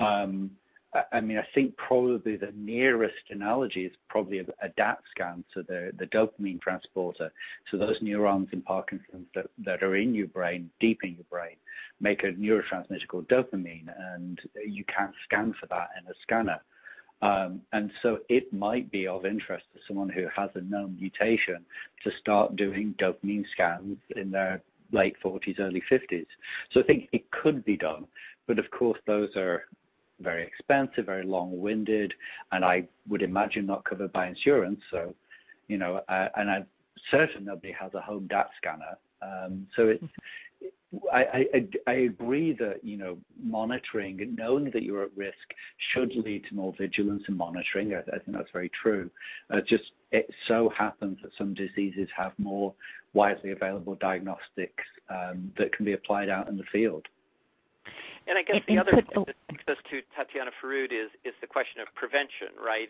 I think probably the nearest analogy is probably a DAT scan, so the dopamine transporter. So those neurons in Parkinson's that are in your brain, deep in your brain, make a neurotransmitter called dopamine, and you can scan for that in a scanner. And so it might be of interest to someone who has a known mutation to start doing dopamine scans in their late 40s, early 50s. So I think it could be done, but of course those are very expensive, very long-winded, and I would imagine not covered by insurance. So, and I'm certain nobody has a home DAT scanner. So I agree that, monitoring and knowing that you're at risk should lead to more vigilance and monitoring. I think that's very true. It so happens that some diseases have more widely available diagnostics that can be applied out in the field. And I guess the other thing that takes us to Tatiana Farood is the question of prevention, right?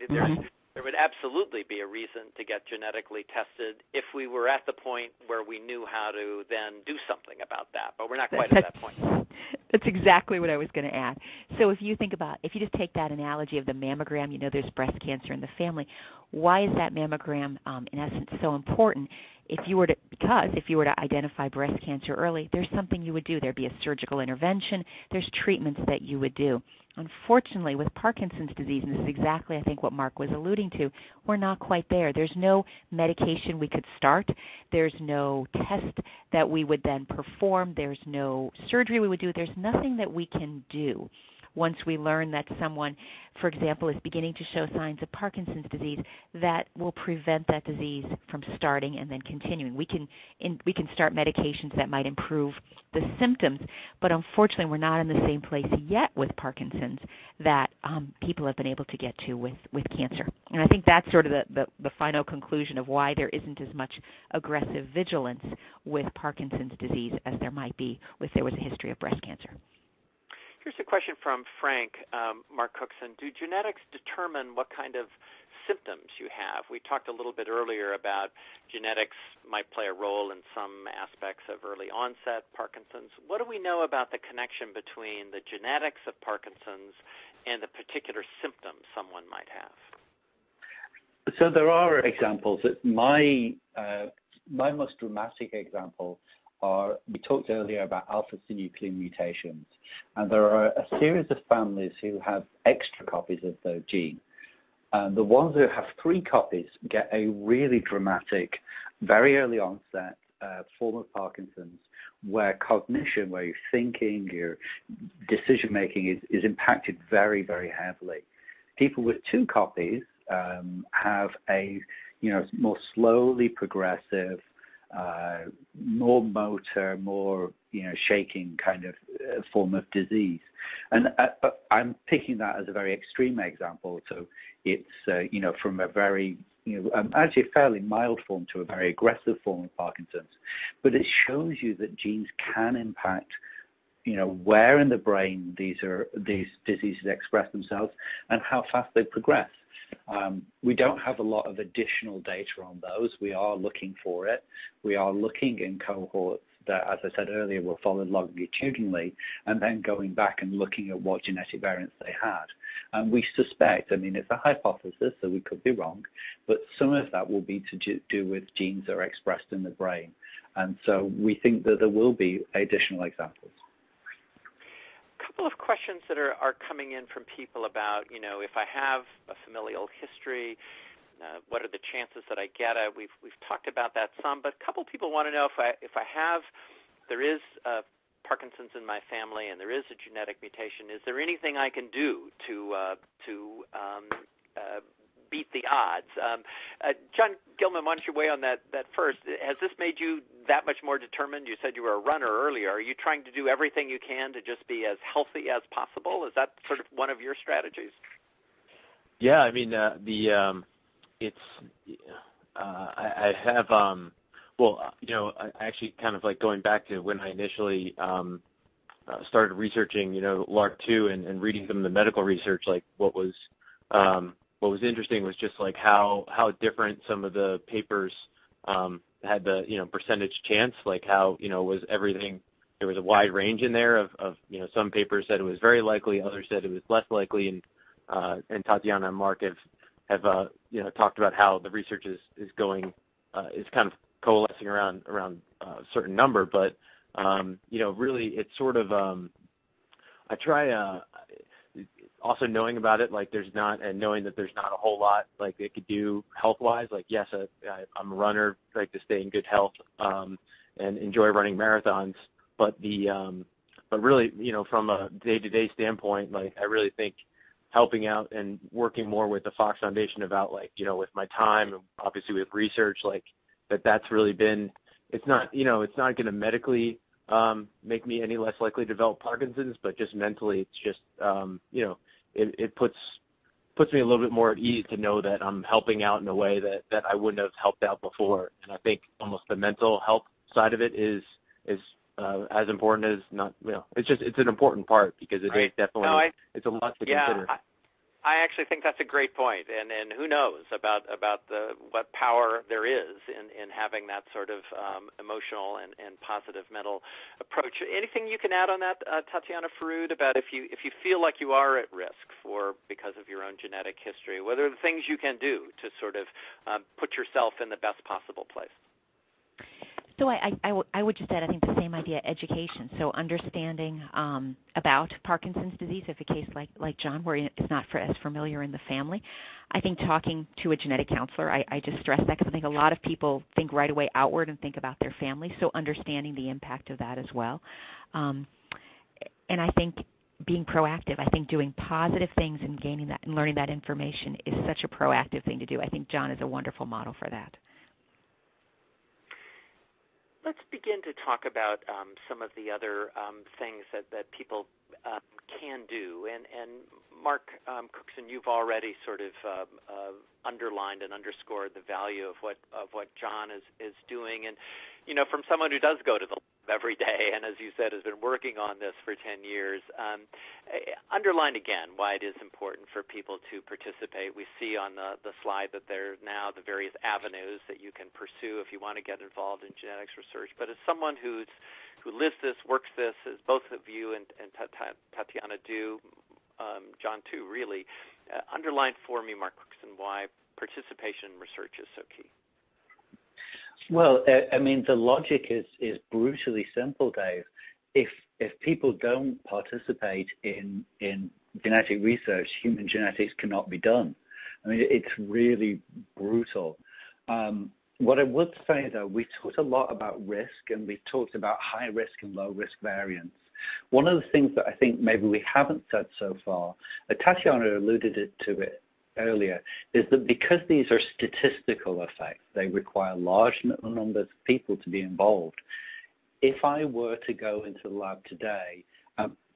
There would absolutely be a reason to get genetically tested if we were at the point where we knew how to then do something about that, but we're not quite at that point. That's exactly what I was going to add. So if you just take that analogy of the mammogram, there's breast cancer in the family. Why is that mammogram, in essence, so important? If you were to identify breast cancer early, there's something you would do. There'd be a surgical intervention. There's treatments that you would do. Unfortunately, with Parkinson's disease, and this is exactly, I think, what Mark was alluding to, we're not quite there. There's no medication we could start. There's no test that we would then perform. There's no surgery we would do. There's nothing that we can do once we learn that someone, for example, is beginning to show signs of Parkinson's disease that will prevent that disease from starting and then continuing. We can start medications that might improve the symptoms, but unfortunately we're not in the same place yet with Parkinson's that people have been able to get to with cancer. And I think that's sort of the final conclusion of why there isn't as much aggressive vigilance with Parkinson's disease as there might be if there was a history of breast cancer. Here's a question from Frank, Mark Cookson. Do genetics determine what kind of symptoms you have? We talked a little bit earlier about genetics might play a role in some aspects of early onset Parkinson's. What do we know about the connection between the genetics of Parkinson's and the particular symptoms someone might have? So there are examples. My most dramatic example we talked earlier about alpha-synuclein mutations, and there are a series of families who have extra copies of the gene. The ones who have 3 copies get a really dramatic, very early onset form of Parkinson's, where cognition, where your thinking, your decision-making is impacted very, very heavily. People with 2 copies have a more slowly progressive, more motor, more shaking kind of form of disease. And I'm picking that as a very extreme example. So it's from a very actually a fairly mild form to a very aggressive form of Parkinson's. But it shows you that genes can impact where in the brain these diseases express themselves and how fast they progress. We don't have a lot of additional data on those. We are looking for it. We are looking in cohorts that, as I said earlier, were followed longitudinally and then going back and looking at what genetic variants they had. And we suspect, it's a hypothesis, so we could be wrong, but some of that will be to do with genes that are expressed in the brain. And so we think that there will be additional examples. Couple of questions that are coming in from people about, if I have a familial history, what are the chances that I get it? We've talked about that some, but a couple people want to know there is Parkinson's in my family and there is a genetic mutation, is there anything I can do to beat the odds? John Gilman, why don't you weigh on that first? Has this made you that much more determined? You said you were a runner earlier. Are you trying to do everything you can to just be as healthy as possible? Is that sort of one of your strategies? Yeah, I have, I actually kind of like going back to when I initially started researching, LARC2 and reading some of the medical research, like what was interesting was just like how different some of the papers had the percentage chance, like how was everything. There was a wide range in there of some papers said it was very likely, others said it was less likely, and Tatiana and Mark have talked about how the research is going is kind of coalescing around a certain number, but really it's sort of I try also knowing about it, like knowing that there's not a whole lot like it could do health-wise. Like, yes, I'm a runner, like to stay in good health and enjoy running marathons. But but really, from a day-to-day standpoint, like I really think helping out and working more with the Fox Foundation about with my time and obviously with research, like that's really been. It's not going to medically make me any less likely to develop Parkinson's, but just mentally, it's just it puts me a little bit more at ease to know that I'm helping out in a way that I wouldn't have helped out before. And I think almost the mental health side of it is as important as not. It's an important part because it is definitely it's a lot to consider. I actually think that's a great point, and who knows about what power there is in having that sort of emotional and positive mental approach. Anything you can add on that, Tatiana Faroud, about if you feel like you are at risk because of your own genetic history, what are the things you can do to sort of put yourself in the best possible place? So I would just add, I think the same idea, education. So understanding about Parkinson's disease, if a case like John, where it's not as familiar in the family. I think talking to a genetic counselor, I just stress that because I think a lot of people think right away outward and think about their family. So understanding the impact of that as well. And I think being proactive, I think doing positive things and gaining that and learning that information is such a proactive thing to do. I think John is a wonderful model for that. Let's begin to talk about some of the other things that people can do. And Mark Cookson, you've already sort of underlined and underscored the value of what John is doing. And from someone who does go to the lab every day, and as you said, has been working on this for 10 years, underline again why it is important for people to participate. We see on the slide that there are now the various avenues that you can pursue if you want to get involved in genetics research. But as someone who lives this, works this, as both of you and Tatiana do, John too, really, underline for me, Mark Cookson, why participation in research is so key. Well, I mean, the logic is brutally simple, Dave. If people don't participate in genetic research, human genetics cannot be done. I mean, it's really brutal. What I would say, though, we talked a lot about risk, and we talked about high risk and low risk variants. One of the things that I think maybe we haven't said so far, Tatiana alluded to it earlier, is that because these are statistical effects, they require large numbers of people to be involved. If I were to go into the lab today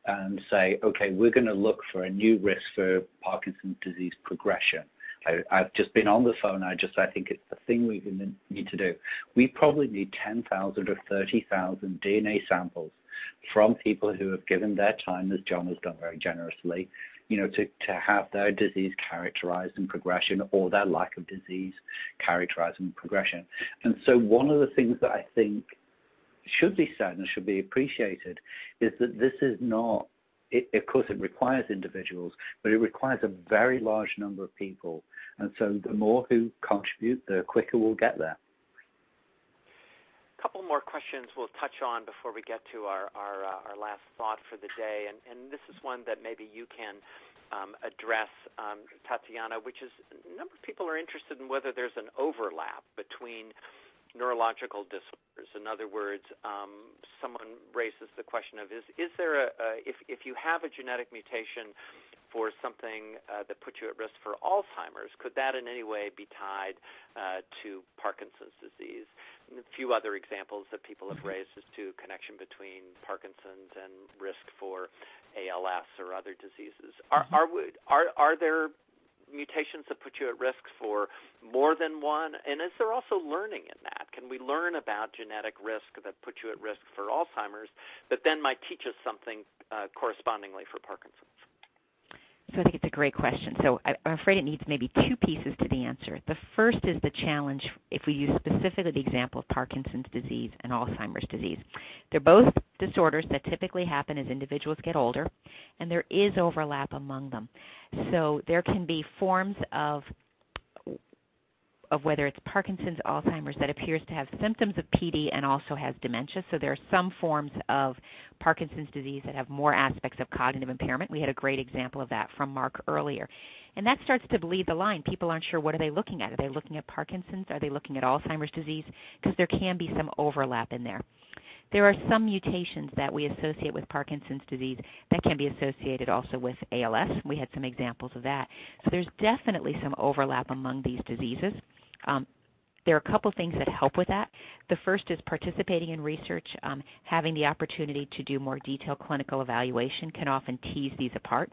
and say, okay, we're going to look for a new risk for Parkinson's disease progression, I've just been on the phone, I think it's the thing we need to do. We probably need 10,000 or 30,000 DNA samples from people who have given their time, as John has done very generously, to have their disease characterized in progression or their lack of disease characterized in progression. And so one of the things that I think should be said and should be appreciated is that this is not, of course it requires individuals, but it requires a very large number of people. And so the more who contribute, the quicker we'll get there. A couple more questions we'll touch on before we get to our last thought for the day, and this is one that maybe you can address, Tatiana, which is a number of people are interested in whether there's an overlap between neurological disorders. In other words, someone raises the question of is there if you have a genetic mutation for something that puts you at risk for Alzheimer's, could that in any way be tied to Parkinson's disease? And a few other examples that people have raised is to connection between Parkinson's and risk for ALS or other diseases. Are there mutations that put you at risk for more than one? And is there also learning in that? Can we learn about genetic risk that puts you at risk for Alzheimer's that then might teach us something correspondingly for Parkinson's? So I think it's a great question. So I'm afraid it needs maybe two pieces to the answer. The first is the challenge, if we use specifically the example of Parkinson's disease and Alzheimer's disease. They're both disorders that typically happen as individuals get older, and there is overlap among them. So there can be forms of whether it's Parkinson's, Alzheimer's, that appears to have symptoms of PD and also has dementia. So there are some forms of Parkinson's disease that have more aspects of cognitive impairment. We had a great example of that from Mark earlier. And that starts to bleed the line. People aren't sure, what are they looking at? Are they looking at Parkinson's? Are they looking at Alzheimer's disease? Because there can be some overlap in there. There are some mutations that we associate with Parkinson's disease that can be associated also with ALS. We had some examples of that. So there's definitely some overlap among these diseases. There are a couple things that help with that. The first is participating in research. Having the opportunity to do more detailed clinical evaluation can often tease these apart.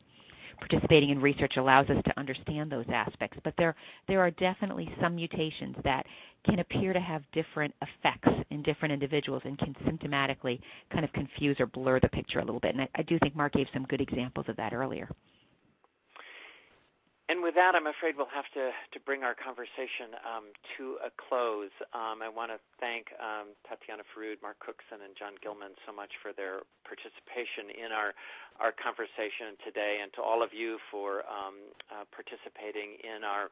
participating in research allows us to understand those aspects. But there are definitely some mutations that can appear to have different effects in different individuals and can symptomatically kind of confuse or blur the picture a little bit. And I do think Mark gave some good examples of that earlier. And with that, I'm afraid we'll have to bring our conversation to a close. I want to thank Tatiana Farood, Mark Cookson, and John Gilman so much for their participation in our conversation today, and to all of you for participating in our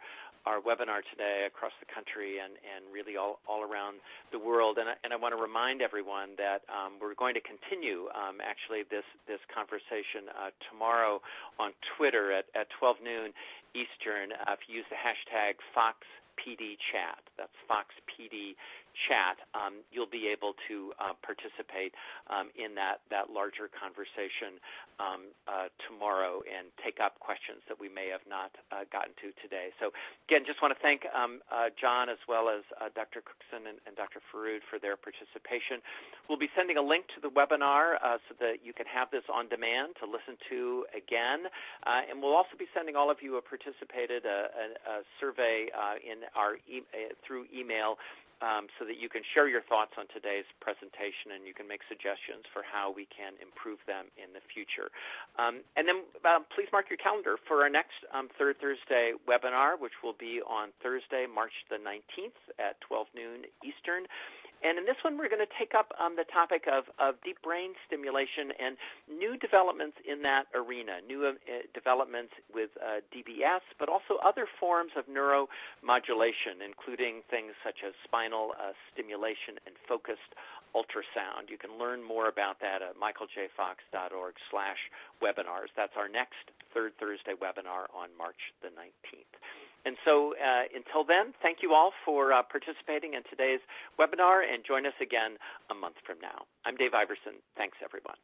webinar today across the country and really all around the world. And I want to remind everyone that we're going to continue actually this conversation tomorrow on Twitter at 12 noon Eastern. If you use the hashtag FoxPDChat, that's FoxPDChat, you'll be able to participate in that larger conversation tomorrow and take up questions that we may have not gotten to today. So again, just want to thank John as well as Dr. Cookson and Dr. Farood for their participation. We'll be sending a link to the webinar so that you can have this on demand to listen to again. And we'll also be sending all of you who participated a survey through email so that you can share your thoughts on today's presentation and you can make suggestions for how we can improve them in the future. And then please mark your calendar for our next Third Thursday webinar, which will be on Thursday, March the 19th at 12 noon Eastern. And in this one, we're going to take up the topic of deep brain stimulation and new developments in that arena, new developments with DBS, but also other forms of neuromodulation, including things such as spinal stimulation and focused ultrasound. You can learn more about that at michaeljfox.org/webinars. That's our next Third Thursday webinar on March the 19th. And so until then, thank you all for participating in today's webinar, and join us again a month from now. I'm Dave Iverson. Thanks, everyone.